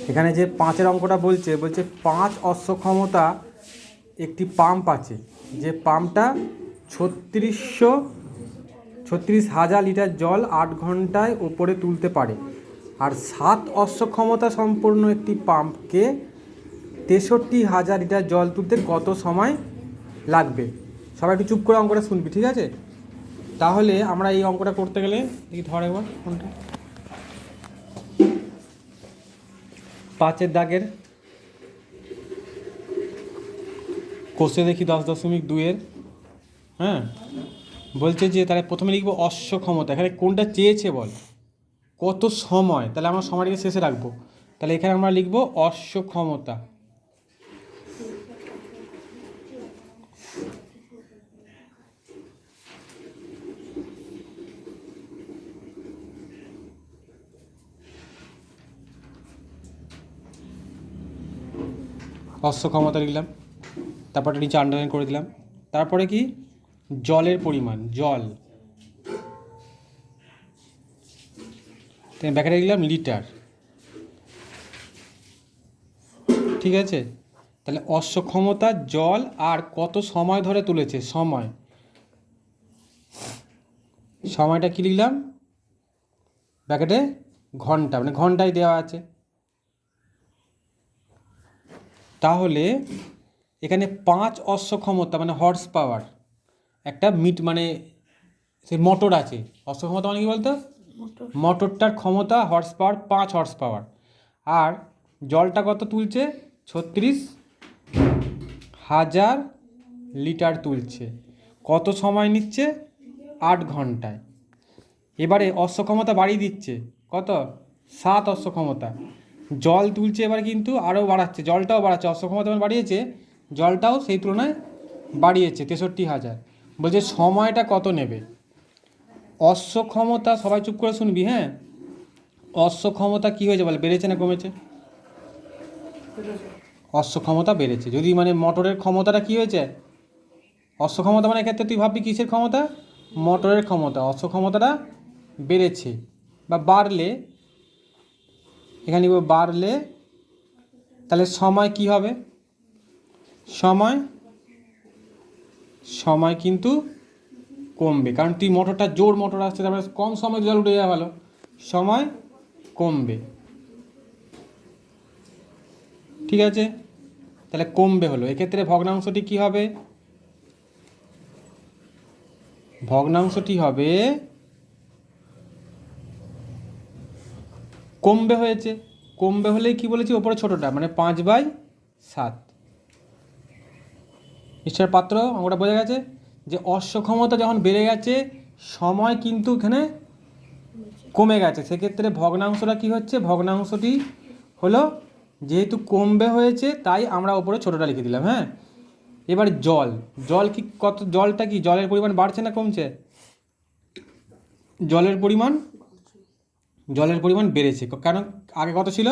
এখানে যে 5-এর অঙ্কটা বলছে 5 অশ্ব ক্ষমতা একটি পাম্প আছে, যে পাম্পটা 36,000 লিটার জল 8 ঘন্টায় ওপরে তুলতে পারে। আর 7 অশ্ব ক্ষমতা সম্পন্ন একটি পাম্পকে 63,000 লিটার জল তুলতে কত সময় লাগবে? সবাই একটু চুপ করে অঙ্কটা শুনবি, ঠিক আছে? তাহলে আমরা এই অঙ্কটা করতে গেলে দেখি, ধর একবার কোনটা 5-এর দাগের কোষে দেখি 10.2-এর। হ্যাঁ, বলছে যে তাহলে প্রথমে লিখবো অশ্ব ক্ষমতা। এখানে কোনটা চেয়েছে বল, কত সময়, তাহলে আমরা সময়টাকে শেষে রাখবো। তাহলে এখানে আমরা লিখবো অশ্ব ক্ষমতা। অশ্ব ক্ষমতা লিখলাম, তারপরটা নিচে আন্ডারলাইন করে দিলাম। তারপরে কি, জলের পরিমাণ, জল ব্যাখ্যাটা লিখলাম লিটার, ঠিক আছে? তাহলে অশ্ব ক্ষমতা জল আর কত সময় ধরে তুলেছে, সময়টা কি লিখলাম ব্যাকেটে, ঘন্টা, মানে ঘন্টায় দেওয়া আছে। তাহলে এখানে 5 অশ্ব ক্ষমতা মানে হর্স পাওয়ার একটা মানে সে মোটর আছে। অশ্ব ক্ষমতা মানে কি বলতো, মোটরটার ক্ষমতা হর্স পাওয়ার 5 হর্স পাওয়ার। আর জলটা কত তুলছে, 36,000 লিটার তুলছে। কত সময় নিচ্ছে, 8 ঘন্টায়। এবারে অশ্ব ক্ষমতা বাড়িয়ে দিচ্ছে, কত, 7 অশ্ব ক্ষমতা। জল তুলছে এবার কিন্তু আরও বাড়াচ্ছে, জলটাও বাড়াচ্ছে। অশ্ব ক্ষমতা মানে বাড়িয়েছে, জলটাও সেই তুলনায় বাড়িয়েছে 63,000। বলছে সময়টা কত নেবে। অশ্ব ক্ষমতা, সবাই চুপ করে শুনবি, হ্যাঁ? অশ্ব ক্ষমতা কী হয়েছে বলে, বেড়েছে না কমেছে? অশ্ব ক্ষমতা বেড়েছে। যদি মানে মোটরের ক্ষমতাটা কী হয়েছে, অশ্ব ক্ষমতা মানে এক্ষেত্রে তুই ভাববি কিসের ক্ষমতা, মোটরের ক্ষমতা। অশ্ব ক্ষমতাটা বেড়েছে বা বাড়লে, এখানে বাড়লে, তাহলে সময় কি হবে, সময় কিন্তু কমবে, কারণ তুই মোটরটা জোর মোটর আসছে, তারপরে কম সময় জল উঠে যাওয়া ভালো, সময় কমবে, ঠিক আছে? তাহলে কমবে হলো, এক্ষেত্রে ভগ্নাংশটি কি হবে, ভগ্নাংশটি হবে কমবে হয়েছে। কমবে হলেই কি বলেছি, ওপরে ছোটোটা মানে 5/7। মিস্টার পাত্র অঙ্কটা বোঝা গেছে যে অশ্ব ক্ষমতা যখন বেড়ে গেছে, সময় কিন্তু এখানে কমে গেছে। সেক্ষেত্রে ভগ্নাংশটা কি হচ্ছে, ভগ্নাংশটি হলো যেহেতু কমবে হয়েছে তাই আমরা ওপরে ছোটোটা লিখে দিলাম। হ্যাঁ, এবার জল কি কত, জলটা কি, জলের পরিমাণ বাড়ছে না কমছে? জলের পরিমাণ বেড়েছে, কারণ আগে কত ছিল,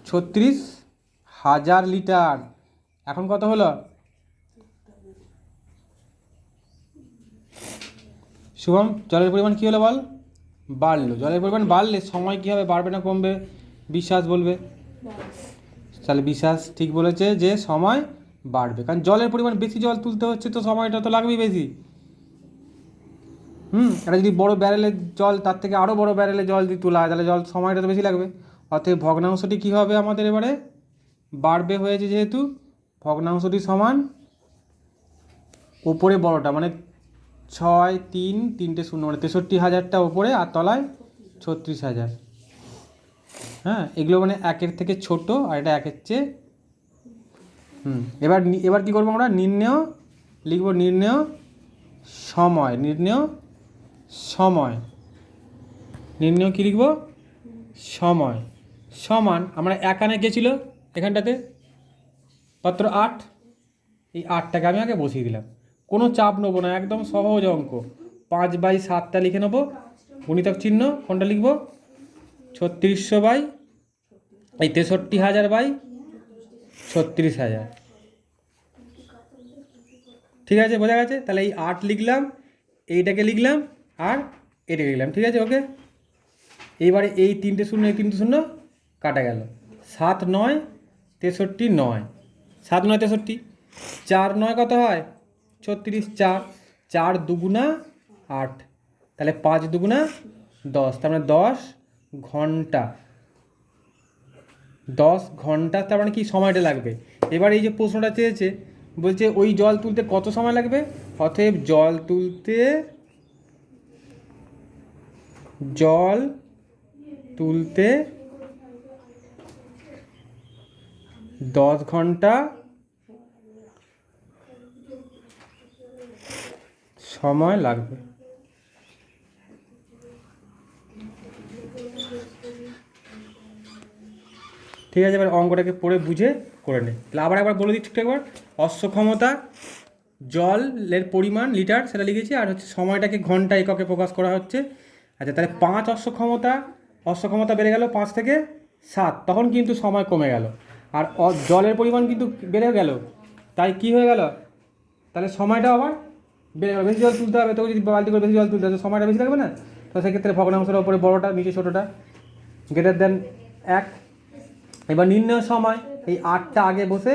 36,000 লিটার, এখন কত হলো, শুভম জলের পরিমাণ কী হলো বল, বাড়লো। জলের পরিমাণ বাড়লে সময় কী হবে, বাড়বে না কমবে? বিশ্বাস বলবে। তাহলে বিশ্বাস ঠিক বলেছে যে সময় বাড়বে, কারণ জলের পরিমাণ বেশি, জল তুলতে হচ্ছে তো সময়টা তো লাগবেই বেশি। এটা যদি বড় ব্যারেলের জল, তার থেকে আরও বড় ব্যারেলে জল যদি তোলা হয়, তাহলে সময়টা তো বেশি লাগবে। অতএব ভগ্নাংশটি কী হবে আমাদের এবারে, বাড়বে হয়েছে যেহেতু, ভগ্নাংশটি সমান ওপরে বড়টা মানে 6, 3, 3টে 0 মানে 63,000টা ওপরে, আর তলায় 36,000। হ্যাঁ, এগুলো মানে 1-এর থেকে ছোট, আর এটা 1-এর চেয়ে। এবার কী করবো আমরা, নির্ণেয় লিখব, নির্ণেয় কী লিখব, সময় সমান, আমরা এখানে গেছিলো এখানটাতে পাত্র 8, এই 8টাকে আমি আগে বসিয়ে দিলাম, কোনো চাপ নেবো না, একদম সহজ অঙ্ক। 5/7টা লিখে নেবো, গুণিতক চিহ্ন কোনটা লিখবো, 63,000/36,000, ঠিক আছে? বোঝা গেছে? তাহলে এই 8 লিখলাম, এইটাকে লিখলাম, আর এটাকে লিখলাম, ঠিক আছে? ওকে। এবারে এই 3টে শূন্য এই 3টে শূন্য কাটা গেল। 7 9 63 9, 7 9 63, 4 9 কত হয় 36, 4 4 দুগুণা 8, তাহলে 5 দুগুণা 10, তার মানে 10 ঘন্টা। 10 ঘন্টা তার মানে কি সময়টা লাগবে। এবার এই যে প্রশ্নটা চেয়েছে, বলছে ওই জল তুলতে কত সময় লাগবে। অতএব জল তুলতে 10 ঘন্টা সময় লাগবে। ঠিক আছে, এবার অঙ্কটাকে পড়ে বুঝে করে নে। তাহলে আবার একবার বলে দিচ্ছি একবার, অশ্ব ক্ষমতা জলের পরিমাণ লিটার সেটা লিখেছি, আর হচ্ছে সময়টাকে ঘন্টা এককে প্রকাশ করা হচ্ছে। আচ্ছা, তাহলে 5 অশ্ব ক্ষমতা বেড়ে গেল 5 থেকে 7, তখন কিন্তু সময় কমে গেল। আর জলের পরিমাণ কিন্তু বেড়ে গেল, তাই কি হয়ে গেল, তাহলে সময়টা আবার বেড়ে গেল। বেশি জল তুলতে হবে, তো যদি বালতি করে বেশি জল তুলতে হবে সময়টা বেশি লাগবে না। তো সেক্ষেত্রে ভগ্নাংশের ওপরে বড়োটা নিচে ছোটোটা গ্রেটার দেন 1। এবার নির্ণয় সময়, এই 8টা আগে বসে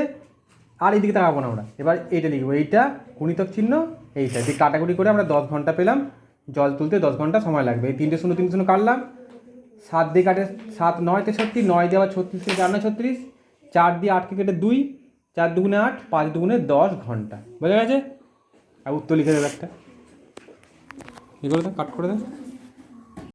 আর এইদিকে তাকাবো না আমরা, এবার এইটা লিখবো, এইটা গুণিতক চিহ্ন, এইটা দিয়ে কাটাকুটি করে আমরা 10 ঘন্টা পেলাম। জল তুলতে 10 ঘন্টা সময় লাগবে। এই 3টে শূন্য 3টে শূন্য কাটলাম, 7 দিয়ে কাটে 7 9 63, 9 দিয়ে আবার 36 থেকে 4 9 36, 4 দিয়ে 8কে কেটে 2, 4 দুগুণে 8, 5 দুগুণে 10 ঘন্টা। বোঝা গেছে? আর উত্তর লিখে দেবে একটা, এ করে দাও, কাট করে দাও।